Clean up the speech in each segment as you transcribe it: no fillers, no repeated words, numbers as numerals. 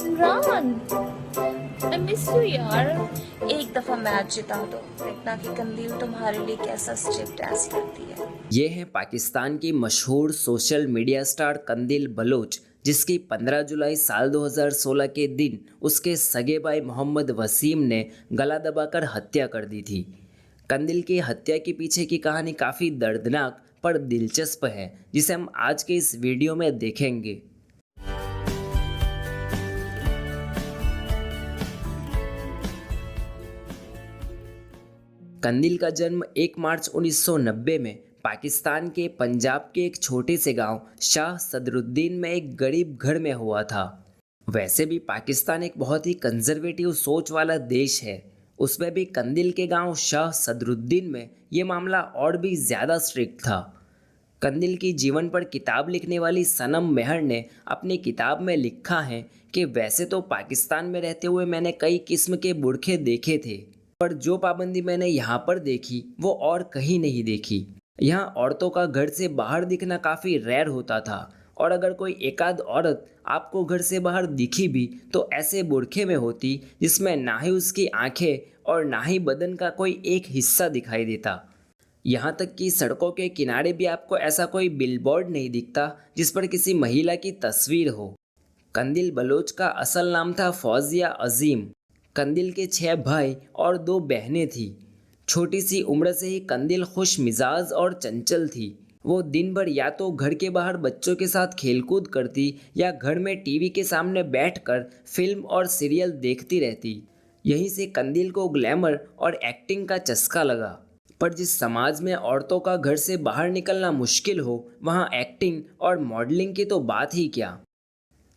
Imran, I miss you यार। एक दफा मैच जिता दो, देखना कि कंदील तुम्हारे लिए कैसा स्ट्रिप डांस करती है। ये है पाकिस्तान की मशहूर सोशल मीडिया स्टार कंदील बलोच, जिसकी 15 जुलाई साल 2016 के दिन उसके सगे भाई मोहम्मद वसीम ने गला दबाकर हत्या कर दी थी। कंदील की हत्या के पीछे की कहानी काफ़ी दर्दनाक पर दिलचस्प है, जिसे हम आज के इस वीडियो में देखेंगे। कंदील का जन्म 1 मार्च 1990 में पाकिस्तान के पंजाब के एक छोटे से गांव शाह सदरुद्दीन में एक गरीब घर में हुआ था। वैसे भी पाकिस्तान एक बहुत ही कंजर्वेटिव सोच वाला देश है, उसमें भी कंदील के गांव शाह सदरुद्दीन में ये मामला और भी ज़्यादा स्ट्रिक्ट था। कंदील की जीवन पर किताब लिखने वाली सनम मेहर ने अपनी किताब में लिखा है कि वैसे तो पाकिस्तान में रहते हुए मैंने कई किस्म के बुरखे देखे थे, पर जो पाबंदी मैंने यहाँ पर देखी वो और कहीं नहीं देखी। यहाँ औरतों का घर से बाहर दिखना काफ़ी रेयर होता था, और अगर कोई एकाध औरत आपको घर से बाहर दिखी भी तो ऐसे बुरखे में होती जिसमें ना ही उसकी आंखें और ना ही बदन का कोई एक हिस्सा दिखाई देता। यहाँ तक कि सड़कों के किनारे भी आपको ऐसा कोई बिलबोर्ड नहीं दिखता जिस पर किसी महिला की तस्वीर हो। कंदील बलोच का असल नाम था फौजिया अजीम। कंदील के 6 भाई और 2 बहनें थीं। छोटी सी उम्र से ही कंदील खुश मिजाज और चंचल थी। वो दिन भर या तो घर के बाहर बच्चों के साथ खेलकूद करती या घर में टीवी के सामने बैठकर फिल्म और सीरियल देखती रहती। यहीं से कंदील को ग्लैमर और एक्टिंग का चस्का लगा। पर जिस समाज में औरतों का घर से बाहर निकलना मुश्किल हो, वहाँ एक्टिंग और मॉडलिंग की तो बात ही क्या।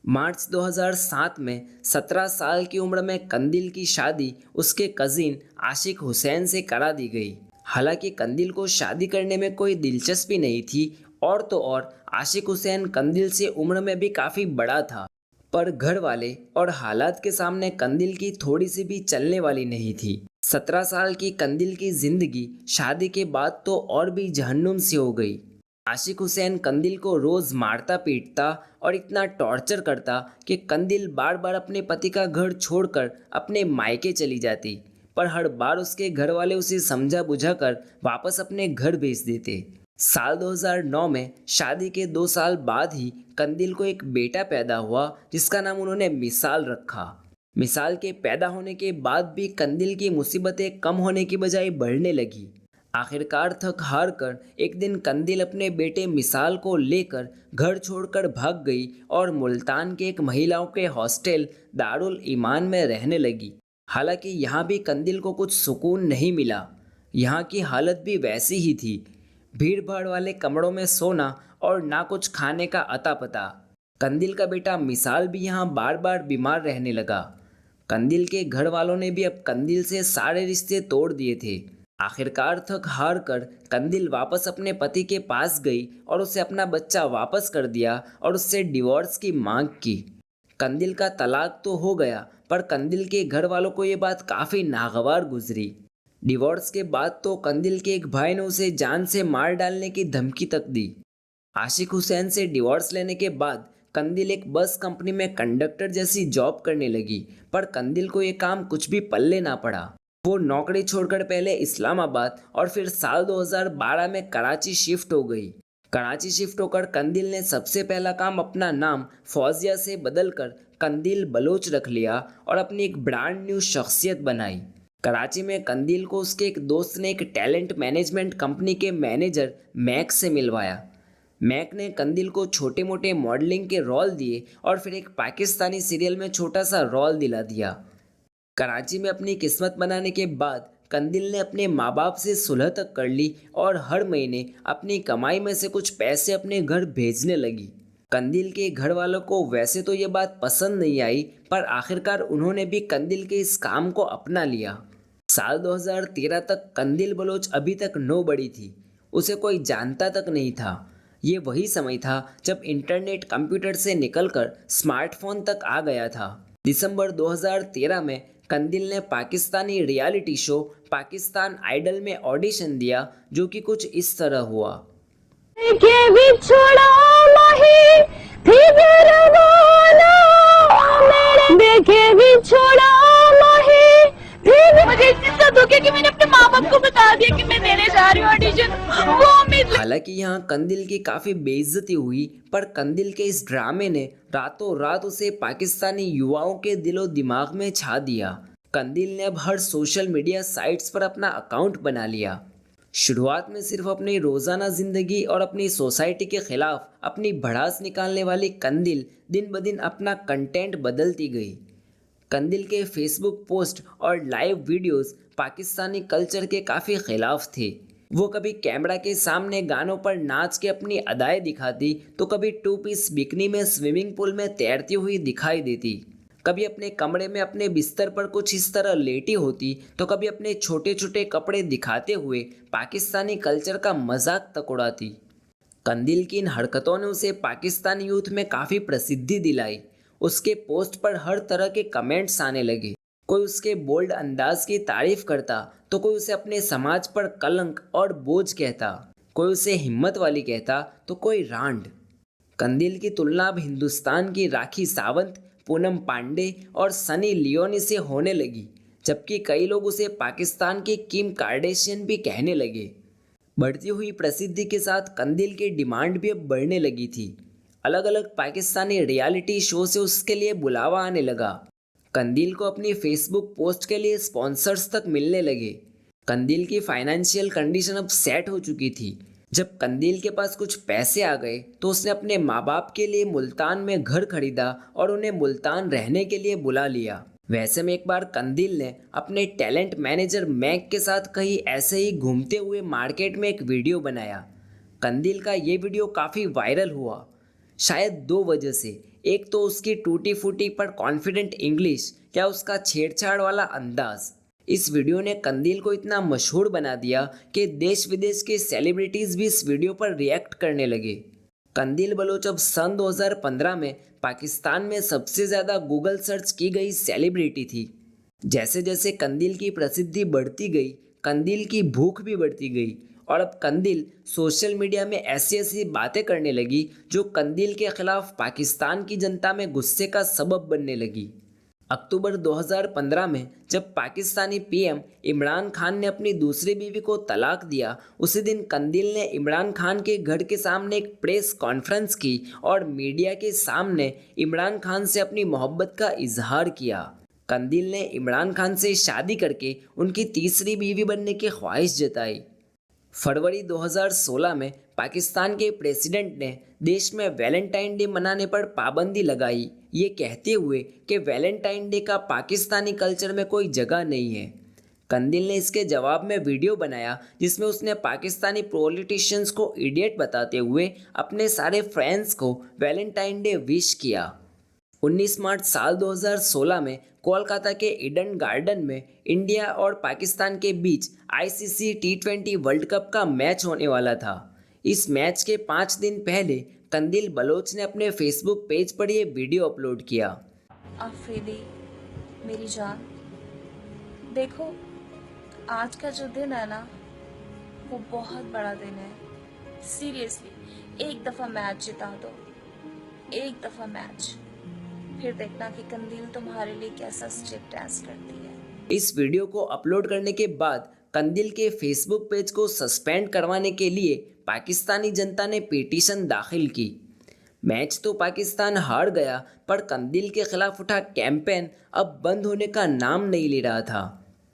मार्च 2007 में 17 साल की उम्र में कंदील की शादी उसके कजिन आशिक हुसैन से करा दी गई। हालांकि कंदील को शादी करने में कोई दिलचस्पी नहीं थी, और तो और आशिक हुसैन कंदील से उम्र में भी काफ़ी बड़ा था, पर घर वाले और हालात के सामने कंदील की थोड़ी सी भी चलने वाली नहीं थी। 17 साल की कंदील की जिंदगी शादी के बाद तो और भी जहन्नुम सी हो गई। आशिक हुसैन कंदील को रोज़ मारता पीटता और इतना टॉर्चर करता कि कंदील बार बार अपने पति का घर छोड़कर अपने मायके चली जाती, पर हर बार उसके घर वाले उसे समझा बुझाकर वापस अपने घर भेज देते। साल 2009 में शादी के 2 साल बाद ही कंदील को एक बेटा पैदा हुआ, जिसका नाम उन्होंने मिसाल रखा। मिसाल के पैदा होने के बाद भी कंदील की मुसीबतें कम होने की बजाय बढ़ने लगी। आखिरकार थक हार कर एक दिन कंदील अपने बेटे मिसाल को लेकर घर छोड़कर भाग गई और मुल्तान के एक महिलाओं के हॉस्टल दारुल ईमान में रहने लगी। हालांकि यहाँ भी कंदील को कुछ सुकून नहीं मिला। यहाँ की हालत भी वैसी ही थी, भीड़ भाड़ वाले कमरों में सोना और ना कुछ खाने का अता पता। कंदील का बेटा मिसाल भी यहाँ बार बार बीमार रहने लगा। कंदील के घर वालों ने भी अब कंदील से सारे रिश्ते तोड़ दिए थे। आखिरकार थक हार कर कंदील वापस अपने पति के पास गई और उसे अपना बच्चा वापस कर दिया और उससे डिवोर्स की मांग की। कंदील का तलाक तो हो गया, पर कंदील के घर वालों को ये बात काफ़ी नागवार गुजरी। डिवोर्स के बाद तो कंदील के एक भाई ने उसे जान से मार डालने की धमकी तक दी। आशिक हुसैन से डिवोर्स लेने के बाद कंदील एक बस कंपनी में कंडक्टर जैसी जॉब करने लगी, पर कंदील को ये काम कुछ भी पल्ले ना पड़ा। वो नौकरी छोड़कर पहले इस्लामाबाद और फिर साल 2012 में कराची शिफ्ट हो गई। कराची शिफ्ट होकर कंदील ने सबसे पहला काम अपना नाम फौजिया से बदलकर कंदील बलोच रख लिया और अपनी एक ब्रांड न्यू शख्सियत बनाई। कराची में कंदील को उसके एक दोस्त ने एक टैलेंट मैनेजमेंट कंपनी के मैनेजर मैक से मिलवाया। मैक ने कंदील को छोटे मोटे मॉडलिंग के रोल दिए और फिर एक पाकिस्तानी सीरियल में छोटा सा रोल दिला दिया। कराची में अपनी किस्मत बनाने के बाद कंदील ने अपने माँ बाप से सुलह तक कर ली और हर महीने अपनी कमाई में से कुछ पैसे अपने घर भेजने लगी। कंदील के घर वालों को वैसे तो ये बात पसंद नहीं आई, पर आखिरकार उन्होंने भी कंदील के इस काम को अपना लिया। साल 2013 तक कंदील बलोच अभी तक नो बड़ी थी, उसे कोई जानता तक नहीं था। ये वही समय था जब इंटरनेट कंप्यूटर से निकलकर स्मार्टफोन तक आ गया था। दिसंबर 2013 में कंदील ने Pakistani reality show Pakistan Idol में ऑडिशन दिया, जो कि कुछ इस तरह हुआ। के भी छोड़ा नहीं, फिर वो उम्मीद हालांकि यहाँ कंदिल की काफी बेइज्जती हुई, पर कंदिल के इस ड्रामे ने रातों रात उसे पाकिस्तानी युवाओं के दिलो दिमाग में छा दिया। कंदिल ने अब हर सोशल मीडिया साइट्स पर अपना अकाउंट बना लिया। शुरुआत में सिर्फ अपनी रोजाना जिंदगी और अपनी सोसाइटी के खिलाफ अपनी भड़ास निकालने वाली कंदिल दिन ब दिन अपना कंटेंट बदलती गई। कंदिल के फेसबुक पोस्ट और लाइव वीडियोस पाकिस्तानी कल्चर के काफ़ी खिलाफ थे। वो कभी कैमरा के सामने गानों पर नाच के अपनी अदाएं दिखाती, तो कभी 2 पीस बिकनी में स्विमिंग पूल में तैरती हुई दिखाई देती, कभी अपने कमरे में अपने बिस्तर पर कुछ इस तरह लेटी होती, तो कभी अपने छोटे छोटे कपड़े दिखाते हुए पाकिस्तानी कल्चर का मजाक तक उड़ाती। कंदिल की इन हरकतों ने उसे पाकिस्तानी यूथ में काफ़ी प्रसिद्धि दिलाई। उसके पोस्ट पर हर तरह के कमेंट्स आने लगे। कोई उसके बोल्ड अंदाज की तारीफ करता, तो कोई उसे अपने समाज पर कलंक और बोझ कहता, कोई उसे हिम्मत वाली कहता, तो कोई रांड। कंदिल की तुलना अब हिंदुस्तान की राखी सावंत, पूनम पांडे और सनी लियोनी से होने लगी, जबकि कई लोग उसे पाकिस्तान की किम कार्डेशियन भी कहने लगे। बढ़ती हुई प्रसिद्धि के साथ कंदिल की डिमांड भी अब बढ़ने लगी थी। अलग अलग पाकिस्तानी रियलिटी शो से उसके लिए बुलावा आने लगा। कंदिल को अपनी फेसबुक पोस्ट के लिए स्पॉन्सर्स तक मिलने लगे। कंदिल की फाइनेंशियल कंडीशन अब सेट हो चुकी थी। जब कंदिल के पास कुछ पैसे आ गए, तो उसने अपने माँ बाप के लिए मुल्तान में घर खरीदा और उन्हें मुल्तान रहने के लिए बुला लिया। वैसे में एक बार कंदिल ने अपने टैलेंट मैनेजर मैक के साथ कहीं ऐसे ही घूमते हुए मार्केट में एक वीडियो बनाया। कंदिल का ये वीडियो काफ़ी वायरल हुआ, शायद 2 वजह से। एक तो उसकी टूटी फूटी पर कॉन्फिडेंट इंग्लिश या उसका छेड़छाड़ वाला अंदाज। इस वीडियो ने कंदिल को इतना मशहूर बना दिया कि देश विदेश के सेलिब्रिटीज़ भी इस वीडियो पर रिएक्ट करने लगे। कंदिल बलोच अब सन 2015 में पाकिस्तान में सबसे ज़्यादा गूगल सर्च की गई सेलिब्रिटी थी। जैसे जैसे कंदिल की प्रसिद्धि बढ़ती गई, कंदिल की भूख भी बढ़ती गई, और अब कंदिल सोशल मीडिया में ऐसी ऐसी बातें करने लगी जो कंदिल के खिलाफ पाकिस्तान की जनता में गुस्से का सबब बनने लगी। अक्टूबर 2015 में जब पाकिस्तानी पीएम इमरान खान ने अपनी दूसरी बीवी को तलाक दिया, उसी दिन कंदिल ने इमरान खान के घर के सामने एक प्रेस कॉन्फ्रेंस की और मीडिया के सामने इमरान खान से अपनी मोहब्बत का इजहार किया। कंदिल ने इमरान खान से शादी करके उनकी तीसरी बीवी बनने की ख्वाहिश जताई। फरवरी 2016 में पाकिस्तान के प्रेसिडेंट ने देश में वैलेंटाइन डे मनाने पर पाबंदी लगाई, ये कहते हुए कि वैलेंटाइन डे का पाकिस्तानी कल्चर में कोई जगह नहीं है। कंदिल ने इसके जवाब में वीडियो बनाया जिसमें उसने पाकिस्तानी पॉलिटिशियंस को इडियट बताते हुए अपने सारे फ्रेंड्स को वैलेंटाइन डे विश किया। 19 मार्च साल 2016 में कोलकाता के ईडन गार्डन में इंडिया और पाकिस्तान के बीच आईसीसी T20 वर्ल्ड कप का मैच होने वाला था। इस मैच के 5 दिन पहले कंदिल बलोच ने अपने फेसबुक पेज पर यह वीडियो अपलोड किया। अफरीदी मेरी जान, देखो आज का जो दिन है ना, वो बहुत बड़ा दिन है। सीरियसली एक दफ़ा मैच जिता दो, एक दफ़ा मैच, फिर देखना कि कंदिल तुम्हारे लिए कैसा स्टेप डांस करती है। इस वीडियो को अपलोड करने के बाद कंदिल के फेसबुक पेज को सस्पेंड करवाने के लिए पाकिस्तानी जनता ने पिटीशन दाखिल की। मैच तो पाकिस्तान हार गया, पर कंदिल के खिलाफ उठा कैंपेन अब बंद होने का नाम नहीं ले रहा था।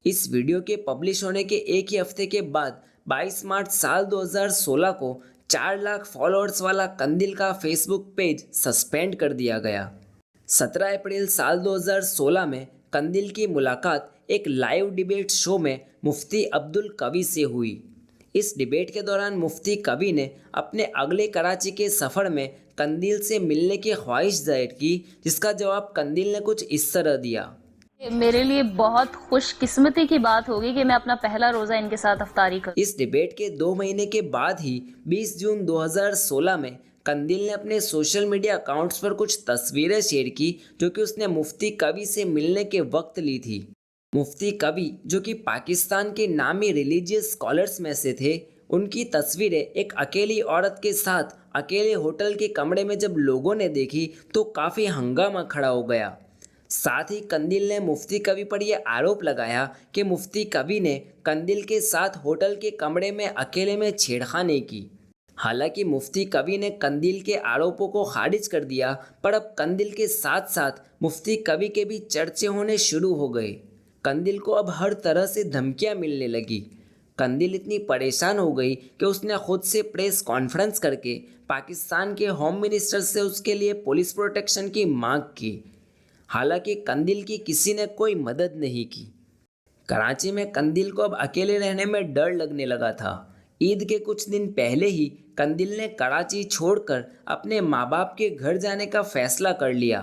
इस वीडियो के पब्लिश होने के एक ही हफ्ते के बाद 22 मार्च साल 2016 को 4 लाख फॉलोअर्स वाला कंदिल का फेसबुक पेज सस्पेंड कर दिया गया। 17 अप्रैल साल 2016 में कंदिल की मुलाकात एक लाइव डिबेट शो में मुफ्ती अब्दुल कवी से हुई। इस डिबेट के दौरान मुफ्ती कवी ने अपने अगले कराची के सफ़र में कंदिल से मिलने की ख्वाहिश जाहिर की, जिसका जवाब कंदिल ने कुछ इस तरह दिया। मेरे लिए बहुत खुशकिस्मती की बात होगी कि मैं अपना पहला रोज़ा इनके साथ अफ्तारी करूं। इस डिबेट के 2 महीने के बाद ही 20 जून 2016 में कंदिल ने अपने सोशल मीडिया अकाउंट्स पर कुछ तस्वीरें शेयर की जो कि उसने मुफ्ती कवी से मिलने के वक्त ली थी। मुफ्ती कवी, जो कि पाकिस्तान के नामी रिलीजियस स्कॉलर्स में से थे, उनकी तस्वीरें एक अकेली औरत के साथ अकेले होटल के कमरे में जब लोगों ने देखी तो काफ़ी हंगामा खड़ा हो गया। साथ ही कंदिल ने मुफ्ती कवि पर यह आरोप लगाया कि मुफ्ती कवि ने कंदिल के साथ होटल के कमरे में अकेले में छेड़खानी की। हालांकि मुफ्ती कवि ने कंदिल के आरोपों को खारिज कर दिया, पर अब कंदिल के साथ साथ मुफ्ती कवि के भी चर्चे होने शुरू हो गए। कंदिल को अब हर तरह से धमकियां मिलने लगी। कंदिल इतनी परेशान हो गई कि उसने खुद से प्रेस कॉन्फ्रेंस करके पाकिस्तान के होम मिनिस्टर से उसके लिए पुलिस प्रोटेक्शन की मांग की। हालांकि कंदिल की किसी ने कोई मदद नहीं की। कराची में कंदिल को अब अकेले रहने में डर लगने लगा था। ईद के कुछ दिन पहले ही कंदिल ने कराची छोड़कर अपने माँ बाप के घर जाने का फैसला कर लिया,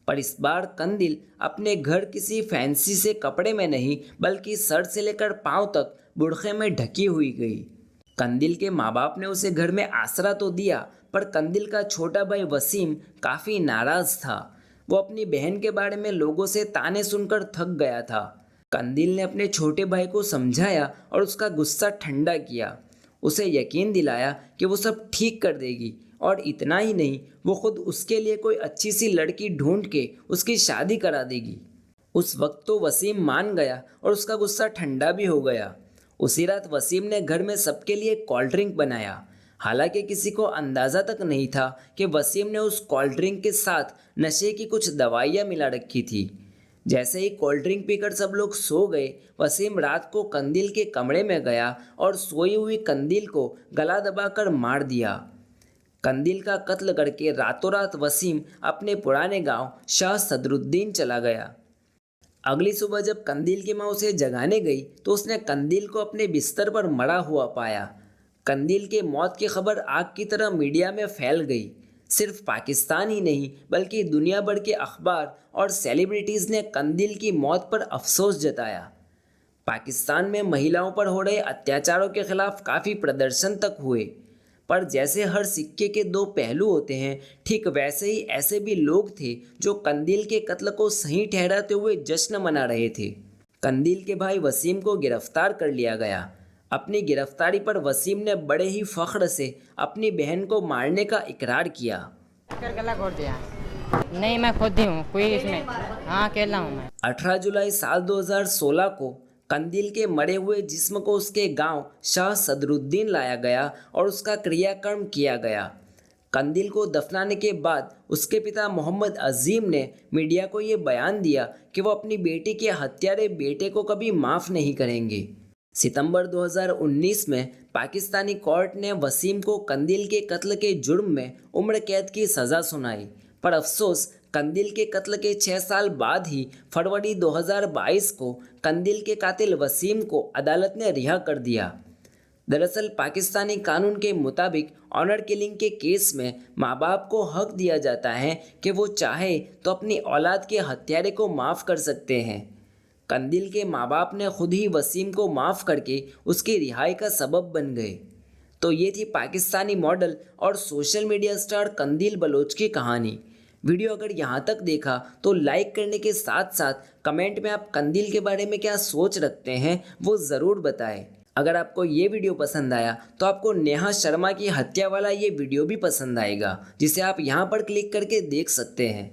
पर इस बार कंदिल अपने घर किसी फैंसी से कपड़े में नहीं बल्कि सर से लेकर पांव तक बुर्खे में ढकी हुई गई। कंदिल के माँ बाप ने उसे घर में आसरा तो दिया, पर कंदिल का छोटा भाई वसीम काफ़ी नाराज़ था। वो अपनी बहन के बारे में लोगों से ताने सुनकर थक गया था। कंदिल ने अपने छोटे भाई को समझाया और उसका गुस्सा ठंडा किया। उसे यकीन दिलाया कि वो सब ठीक कर देगी, और इतना ही नहीं, वो खुद उसके लिए कोई अच्छी सी लड़की ढूंढ के उसकी शादी करा देगी। उस वक्त तो वसीम मान गया और उसका गुस्सा ठंडा भी हो गया। उसी रात वसीम ने घर में सबके लिए कोल्ड ड्रिंक बनाया। हालांकि किसी को अंदाज़ा तक नहीं था कि वसीम ने उस कोल्ड ड्रिंक के साथ नशे की कुछ दवाइयाँ मिला रखी थी। जैसे ही कोल्ड ड्रिंक पीकर सब लोग सो गए, वसीम रात को कंदिल के कमरे में गया और सोई हुई कंदिल को गला दबाकर मार दिया। कंदिल का कत्ल करके रातों रात वसीम अपने पुराने गांव शाह सदरुद्दीन चला गया। अगली सुबह जब कंदिल की माँ उसे जगाने गई तो उसने कंदिल को अपने बिस्तर पर मरा हुआ पाया। कंदिल के मौत की खबर आग की तरह मीडिया में फैल गई। सिर्फ पाकिस्तान ही नहीं बल्कि दुनिया भर के अखबार और सेलिब्रिटीज़ ने कंदिल की मौत पर अफसोस जताया। पाकिस्तान में महिलाओं पर हो रहे अत्याचारों के खिलाफ काफ़ी प्रदर्शन तक हुए, पर जैसे हर सिक्के के दो पहलू होते हैं, ठीक वैसे ही ऐसे भी लोग थे जो कंदिल के कत्ल को सही ठहराते हुए जश्न मना रहे थे। कंदिल के भाई वसीम को गिरफ्तार कर लिया गया। अपनी गिरफ्तारी पर वसीम ने बड़े ही फख्र से अपनी बहन को मारने का इकरार किया। कर गला घोट दिया। नहीं, मैं खुद ही हूँ, कोई इसमें, हाँ अकेला हूँ मैं। 18 जुलाई साल 2016 को कंदिल के मरे हुए जिस्म को उसके गांव शाह सदरुद्दीन लाया गया और उसका क्रियाकर्म किया गया। कंदिल को दफनाने के बाद उसके पिता मोहम्मद अजीम ने मीडिया को ये बयान दिया कि वो अपनी बेटी के हत्यारे बेटे को कभी माफ़ नहीं करेंगे। सितंबर 2019 में पाकिस्तानी कोर्ट ने वसीम को कंदिल के कत्ल के जुर्म में उम्र कैद की सज़ा सुनाई, पर अफसोस कंदिल के कत्ल के 6 साल बाद ही फरवरी 2022 को कंदिल के कातिल वसीम को अदालत ने रिहा कर दिया। दरअसल पाकिस्तानी कानून के मुताबिक ऑनर किलिंग के केस में माँ बाप को हक दिया जाता है कि वो चाहे तो अपनी औलाद के हत्यारे को माफ़ कर सकते हैं। कंदिल के माँ बाप ने खुद ही वसीम को माफ़ करके उसकी रिहाई का सबब बन गए। तो ये थी पाकिस्तानी मॉडल और सोशल मीडिया स्टार कंदिल बलोच की कहानी। वीडियो अगर यहाँ तक देखा तो लाइक करने के साथ साथ कमेंट में आप कंदिल के बारे में क्या सोच रखते हैं वो ज़रूर बताएं। अगर आपको ये वीडियो पसंद आया तो आपको नेहा शर्मा की हत्या वाला ये वीडियो भी पसंद आएगा, जिसे आप यहाँ पर क्लिक करके देख सकते हैं।